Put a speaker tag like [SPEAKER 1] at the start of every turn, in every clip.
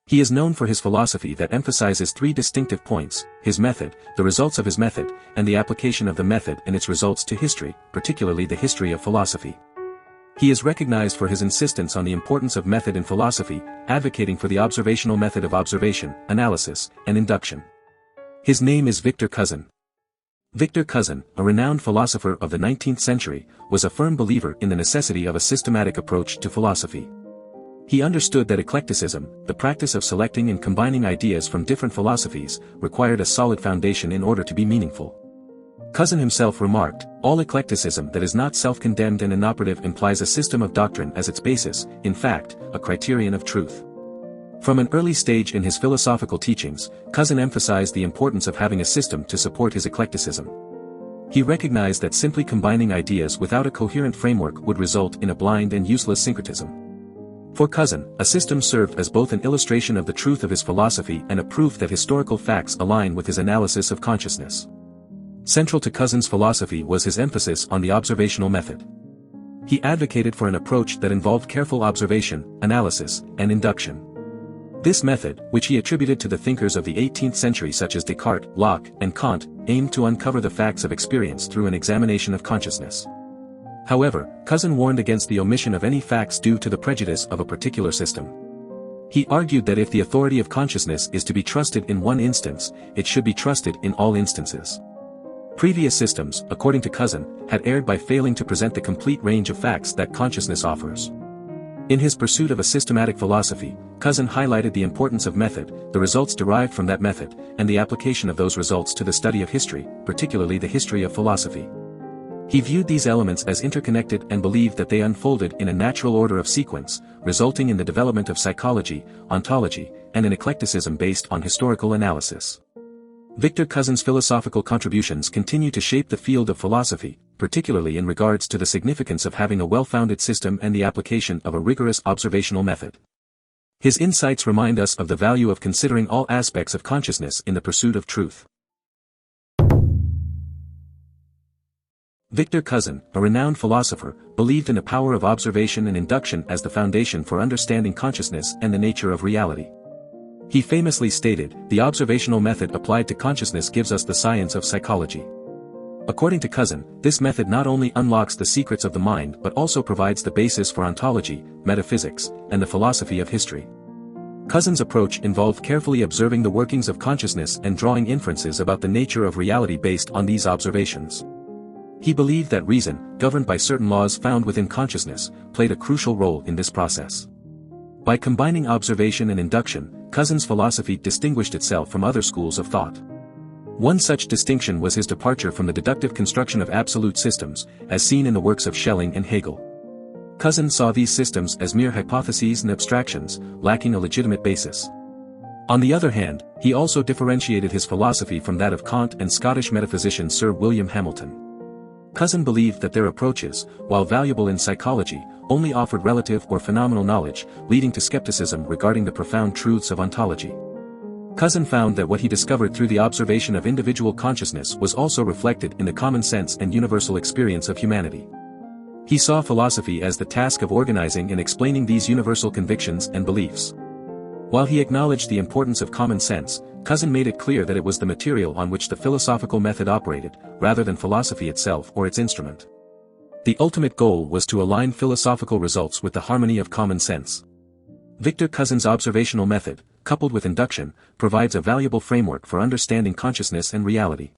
[SPEAKER 1] He is known for his philosophy that emphasizes three distinctive points: his method, the results of his method, and the application of the method and its results to history, particularly the history of philosophy. He is recognized for his insistence on the importance of method in philosophy, advocating for the observational method of observation, analysis, and induction. His name is Victor Cousin. Victor Cousin, a renowned philosopher of the 19th century, was a firm believer in the necessity of a systematic approach to philosophy. He understood that eclecticism, the practice of selecting and combining ideas from different philosophies, required a solid foundation in order to be meaningful. Cousin himself remarked, "All eclecticism that is not self-condemned and inoperative implies a system of doctrine as its basis, in fact, a criterion of truth." From an early stage in his philosophical teachings, Cousin emphasized the importance of having a system to support his eclecticism. He recognized that simply combining ideas without a coherent framework would result in a blind and useless syncretism. For Cousin, a system served as both an illustration of the truth of his philosophy and a proof that historical facts align with his analysis of consciousness. Central to Cousin's philosophy was his emphasis on the observational method. He advocated for an approach that involved careful observation, analysis, and induction. This method, which he attributed to the thinkers of the 18th century such as Descartes, Locke, and Kant, aimed to uncover the facts of experience through an examination of consciousness. However, Cousin warned against the omission of any facts due to the prejudice of a particular system. He argued that if the authority of consciousness is to be trusted in one instance, it should be trusted in all instances. Previous systems, according to Cousin, had erred by failing to present the complete range of facts that consciousness offers. In his pursuit of a systematic philosophy, Cousin highlighted the importance of method, the results derived from that method, and the application of those results to the study of history, particularly the history of philosophy. He viewed these elements as interconnected and believed that they unfolded in a natural order of sequence, resulting in the development of psychology, ontology, and an eclecticism based on historical analysis. Victor Cousin's philosophical contributions continue to shape the field of philosophy, particularly in regards to the significance of having a well-founded system and the application of a rigorous observational method. His insights remind us of the value of considering all aspects of consciousness in the pursuit of truth. Victor Cousin, a renowned philosopher, believed in the power of observation and induction as the foundation for understanding consciousness and the nature of reality. He famously stated, "The observational method applied to consciousness gives us the science of psychology." According to Cousin, this method not only unlocks the secrets of the mind but also provides the basis for ontology, metaphysics, and the philosophy of history. Cousin's approach involved carefully observing the workings of consciousness and drawing inferences about the nature of reality based on these observations. He believed that reason, governed by certain laws found within consciousness, played a crucial role in this process. By combining observation and induction, Cousin's philosophy distinguished itself from other schools of thought. One such distinction was his departure from the deductive construction of absolute systems, as seen in the works of Schelling and Hegel. Cousin saw these systems as mere hypotheses and abstractions, lacking a legitimate basis. On the other hand, he also differentiated his philosophy from that of Kant and Scottish metaphysician Sir William Hamilton. Cousin believed that their approaches, while valuable in psychology, only offered relative or phenomenal knowledge, leading to skepticism regarding the profound truths of ontology. Cousin found that what he discovered through the observation of individual consciousness was also reflected in the common sense and universal experience of humanity. He saw philosophy as the task of organizing and explaining these universal convictions and beliefs. While he acknowledged the importance of common sense, Cousin made it clear that it was the material on which the philosophical method operated, rather than philosophy itself or its instrument. The ultimate goal was to align philosophical results with the harmony of common sense. Victor Cousin's observational method, coupled with induction, provides a valuable framework for understanding consciousness and reality.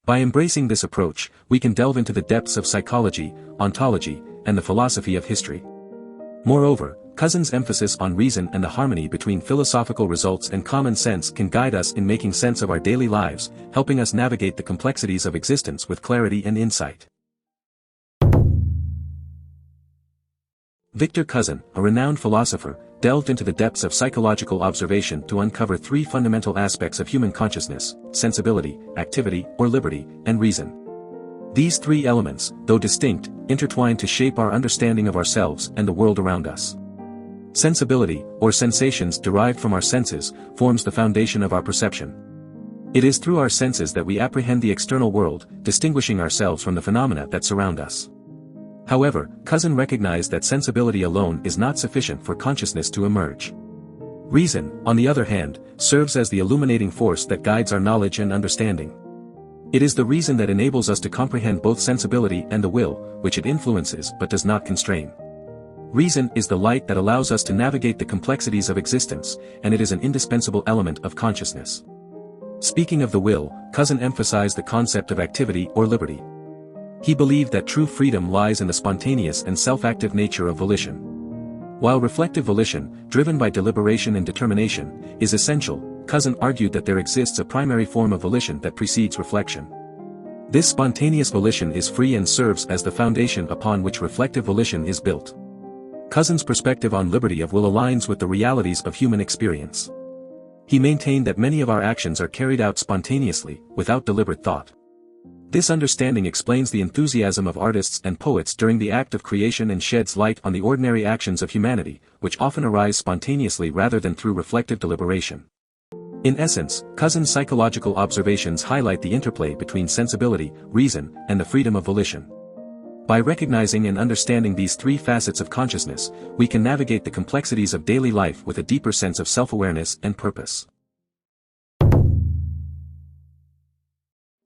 [SPEAKER 1] By embracing this approach, we can delve into the depths of psychology, ontology, and the philosophy of history. Moreover, Cousin's emphasis on reason and the harmony between philosophical results and common sense can guide us in making sense of our daily lives, helping us navigate the complexities of existence with clarity and insight. Victor Cousin, a renowned philosopher, delved into the depths of psychological observation to uncover three fundamental aspects of human consciousness: sensibility, activity, or liberty, and reason. These three elements, though distinct, intertwine to shape our understanding of ourselves and the world around us. Sensibility, or sensations derived from our senses, forms the foundation of our perception. It is through our senses that we apprehend the external world, distinguishing ourselves from the phenomena that surround us. However, Cousin recognized that sensibility alone is not sufficient for consciousness to emerge. Reason, on the other hand, serves as the illuminating force that guides our knowledge and understanding. It is the reason that enables us to comprehend both sensibility and the will, which it influences but does not constrain. Reason is the light that allows us to navigate the complexities of existence, and it is an indispensable element of consciousness. Speaking of the will, Cousin emphasized the concept of activity or liberty. He believed that true freedom lies in the spontaneous and self-active nature of volition. While reflective volition, driven by deliberation and determination, is essential, Cousin argued that there exists a primary form of volition that precedes reflection. This spontaneous volition is free and serves as the foundation upon which reflective volition is built. Cousin's perspective on liberty of will aligns with the realities of human experience. He maintained that many of our actions are carried out spontaneously, without deliberate thought. This understanding explains the enthusiasm of artists and poets during the act of creation and sheds light on the ordinary actions of humanity, which often arise spontaneously rather than through reflective deliberation. In essence, Cousin's psychological observations highlight the interplay between sensibility, reason, and the freedom of volition. By recognizing and understanding these three facets of consciousness, we can navigate the complexities of daily life with a deeper sense of self-awareness and purpose.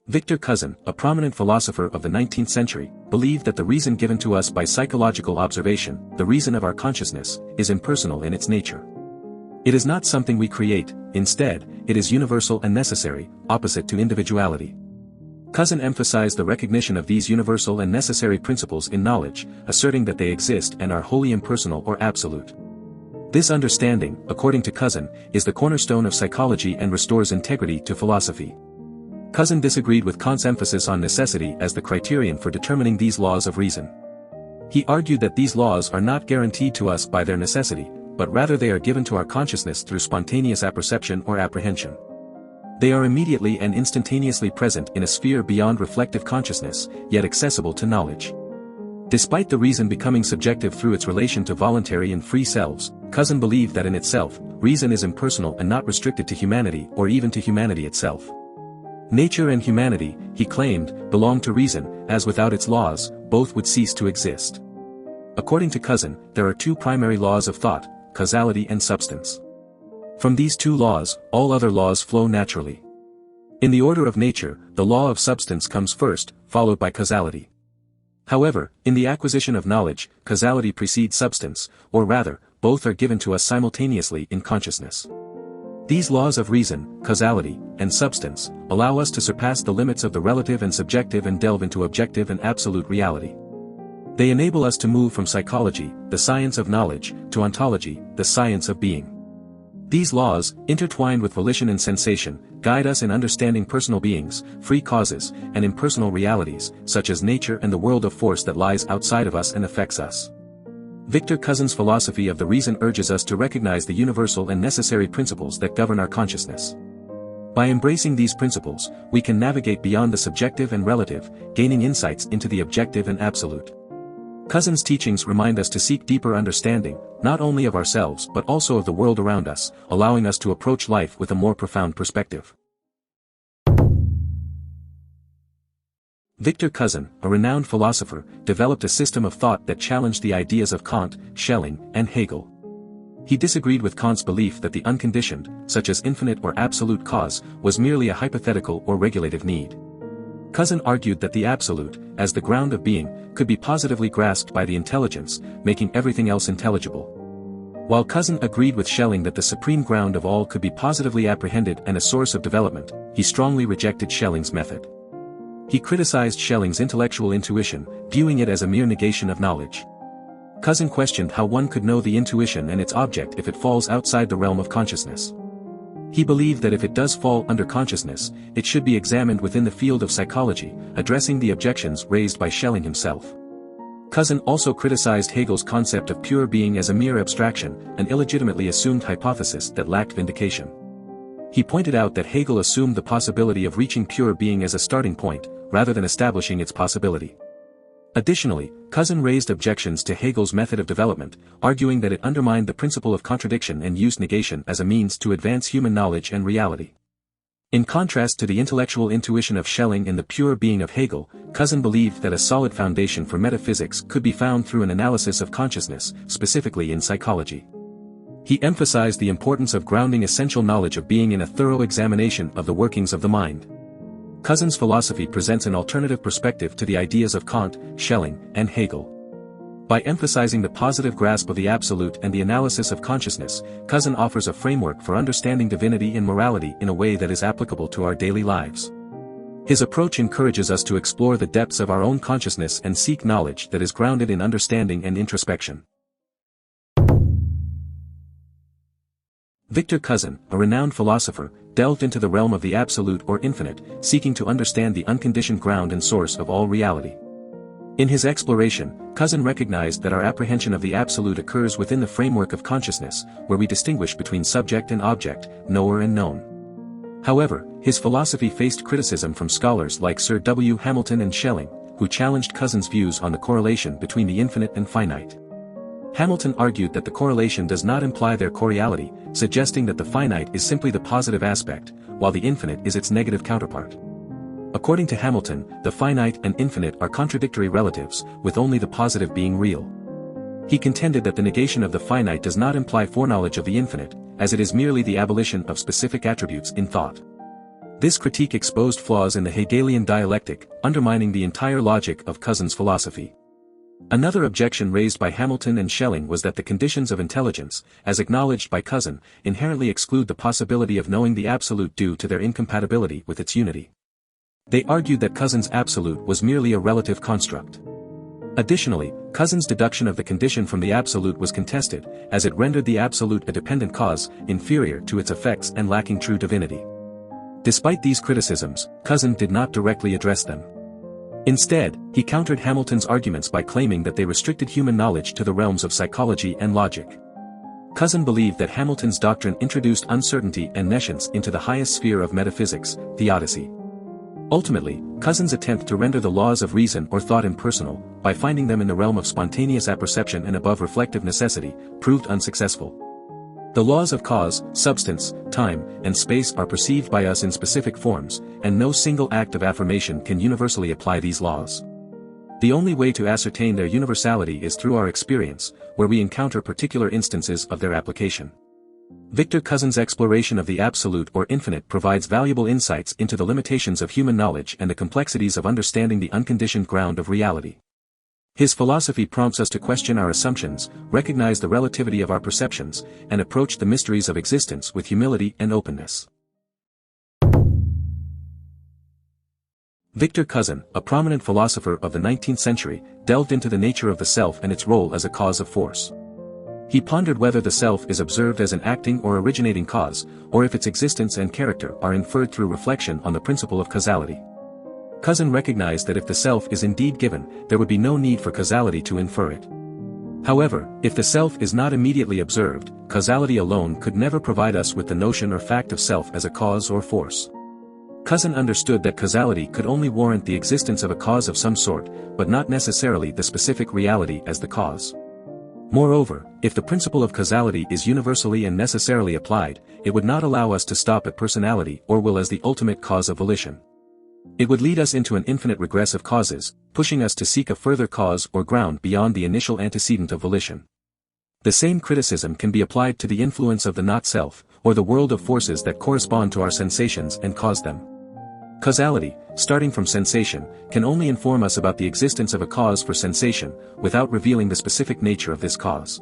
[SPEAKER 1] Victor Cousin, a prominent philosopher of the 19th century, believed that the reason given to us by psychological observation, the reason of our consciousness, is impersonal in its nature. It is not something we create, instead, it is universal and necessary, opposite to individuality. Cousin emphasized the recognition of these universal and necessary principles in knowledge, asserting that they exist and are wholly impersonal or absolute. This understanding, according to Cousin, is the cornerstone of psychology and restores integrity to philosophy. Cousin disagreed with Kant's emphasis on necessity as the criterion for determining these laws of reason. He argued that these laws are not guaranteed to us by their necessity, but rather they are given to our consciousness through spontaneous apperception or apprehension. They are immediately and instantaneously present in a sphere beyond reflective consciousness, yet accessible to knowledge. Despite the reason becoming subjective through its relation to voluntary and free selves, Cousin believed that in itself, reason is impersonal and not restricted to humanity or even to humanity itself. Nature and humanity, he claimed, belong to reason, as without its laws, both would cease to exist. According to Cousin, there are two primary laws of thought, causality and substance. From these two laws, all other laws flow naturally. In the order of nature, the law of substance comes first, followed by causality. However, in the acquisition of knowledge, causality precedes substance, or rather, both are given to us simultaneously in consciousness. These laws of reason, causality, and substance, allow us to surpass the limits of the relative and subjective and delve into objective and absolute reality. They enable us to move from psychology, the science of knowledge, to ontology, the science of being. These laws, intertwined with volition and sensation, guide us in understanding personal beings, free causes, and impersonal realities, such as nature and the world of force that lies outside of us and affects us. Victor Cousin's philosophy of the reason urges us to recognize the universal and necessary principles that govern our consciousness. By embracing these principles, we can navigate beyond the subjective and relative, gaining insights into the objective and absolute. Cousin's teachings remind us to seek deeper understanding, not only of ourselves but also of the world around us, allowing us to approach life with a more profound perspective. Victor Cousin, a renowned philosopher, developed a system of thought that challenged the ideas of Kant, Schelling, and Hegel. He disagreed with Kant's belief that the unconditioned, such as infinite or absolute cause, was merely a hypothetical or regulative need. Cousin argued that the absolute, as the ground of being, could be positively grasped by the intelligence, making everything else intelligible. While Cousin agreed with Schelling that the supreme ground of all could be positively apprehended and a source of development, he strongly rejected Schelling's method. He criticized Schelling's intellectual intuition, viewing it as a mere negation of knowledge. Cousin questioned how one could know the intuition and its object if it falls outside the realm of consciousness. He believed that if it does fall under consciousness, it should be examined within the field of psychology, addressing the objections raised by Schelling himself. Cousin also criticized Hegel's concept of pure being as a mere abstraction, an illegitimately assumed hypothesis that lacked vindication. He pointed out that Hegel assumed the possibility of reaching pure being as a starting point, rather than establishing its possibility. Additionally, Cousin raised objections to Hegel's method of development, arguing that it undermined the principle of contradiction and used negation as a means to advance human knowledge and reality. In contrast to the intellectual intuition of Schelling and the pure being of Hegel, Cousin believed that a solid foundation for metaphysics could be found through an analysis of consciousness, specifically in psychology. He emphasized the importance of grounding essential knowledge of being in a thorough examination of the workings of the mind. Cousin's philosophy presents an alternative perspective to the ideas of Kant, Schelling, and Hegel. By emphasizing the positive grasp of the absolute and the analysis of consciousness, Cousin offers a framework for understanding divinity and morality in a way that is applicable to our daily lives. His approach encourages us to explore the depths of our own consciousness and seek knowledge that is grounded in understanding and introspection. Victor Cousin, a renowned philosopher, delved into the realm of the absolute or infinite, seeking to understand the unconditioned ground and source of all reality. In his exploration, Cousin recognized that our apprehension of the absolute occurs within the framework of consciousness, where we distinguish between subject and object, knower and known. However, his philosophy faced criticism from scholars like Sir W. Hamilton and Schelling, who challenged Cousin's views on the correlation between the infinite and finite. Hamilton argued that the correlation does not imply their correlity, suggesting that the finite is simply the positive aspect, while the infinite is its negative counterpart. According to Hamilton, the finite and infinite are contradictory relatives, with only the positive being real. He contended that the negation of the finite does not imply foreknowledge of the infinite, as it is merely the abolition of specific attributes in thought. This critique exposed flaws in the Hegelian dialectic, undermining the entire logic of Cousin's philosophy. Another objection raised by Hamilton and Schelling was that the conditions of intelligence, as acknowledged by Cousin, inherently exclude the possibility of knowing the absolute due to their incompatibility with its unity. They argued that Cousin's absolute was merely a relative construct. Additionally, Cousin's deduction of the condition from the absolute was contested, as it rendered the absolute a dependent cause, inferior to its effects and lacking true divinity. Despite these criticisms, Cousin did not directly address them. Instead, he countered Hamilton's arguments by claiming that they restricted human knowledge to the realms of psychology and logic. Cousin believed that Hamilton's doctrine introduced uncertainty and nescience into the highest sphere of metaphysics, theodicy. Ultimately, Cousin's attempt to render the laws of reason or thought impersonal, by finding them in the realm of spontaneous apperception and above reflective necessity, proved unsuccessful. The laws of cause, substance, time, and space are perceived by us in specific forms, and no single act of affirmation can universally apply these laws. The only way to ascertain their universality is through our experience, where we encounter particular instances of their application. Victor Cousin's exploration of the absolute or infinite provides valuable insights into the limitations of human knowledge and the complexities of understanding the unconditioned ground of reality. His philosophy prompts us to question our assumptions, recognize the relativity of our perceptions, and approach the mysteries of existence with humility and openness. Victor Cousin, a prominent philosopher of the 19th century, delved into the nature of the self and its role as a cause of force. He pondered whether the self is observed as an acting or originating cause, or if its existence and character are inferred through reflection on the principle of causality. Cousin recognized that if the self is indeed given, there would be no need for causality to infer it. However, if the self is not immediately observed, causality alone could never provide us with the notion or fact of self as a cause or force. Cousin understood that causality could only warrant the existence of a cause of some sort, but not necessarily the specific reality as the cause. Moreover, if the principle of causality is universally and necessarily applied, it would not allow us to stop at personality or will as the ultimate cause of volition. It would lead us into an infinite regress of causes, pushing us to seek a further cause or ground beyond the initial antecedent of volition. The same criticism can be applied to the influence of the not-self, or the world of forces that correspond to our sensations and cause them. Causality, starting from sensation, can only inform us about the existence of a cause for sensation, without revealing the specific nature of this cause.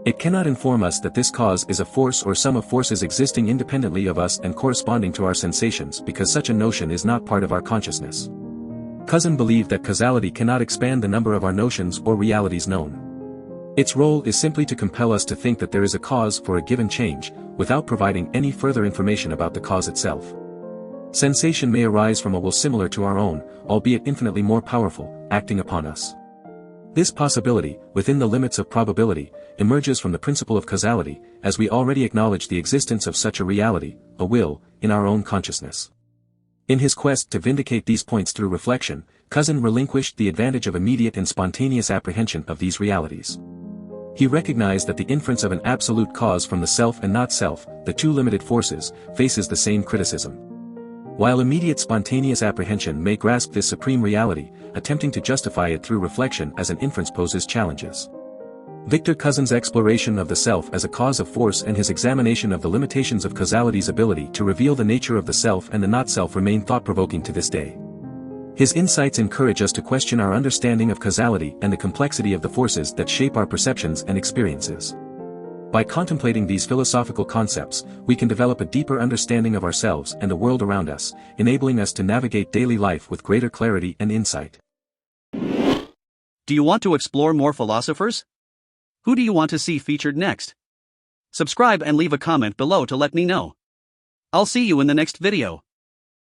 [SPEAKER 1] It cannot inform us that this cause is a force or sum of forces existing independently of us and corresponding to our sensations because such a notion is not part of our consciousness. Cousin believed that causality cannot expand the number of our notions or realities known. Its role is simply to compel us to think that there is a cause for a given change, without providing any further information about the cause itself. Sensation may arise from a will similar to our own, albeit infinitely more powerful, acting upon us. This possibility, within the limits of probability, emerges from the principle of causality, as we already acknowledge the existence of such a reality, a will, in our own consciousness. In his quest to vindicate these points through reflection, Cousin relinquished the advantage of immediate and spontaneous apprehension of these realities. He recognized that the inference of an absolute cause from the self and not self, the two limited forces, faces the same criticism. While immediate spontaneous apprehension may grasp this supreme reality, attempting to justify it through reflection as an inference poses challenges. Victor Cousin's exploration of the self as a cause of force and his examination of the limitations of causality's ability to reveal the nature of the self and the not-self remain thought-provoking to this day. His insights encourage us to question our understanding of causality and the complexity of the forces that shape our perceptions and experiences. By contemplating these philosophical concepts, we can develop a deeper understanding of ourselves and the world around us, enabling us to navigate daily life with greater clarity and insight.
[SPEAKER 2] Do you want to explore more philosophers? Who do you want to see featured next? Subscribe and leave a comment below to let me know. I'll see you in the next video.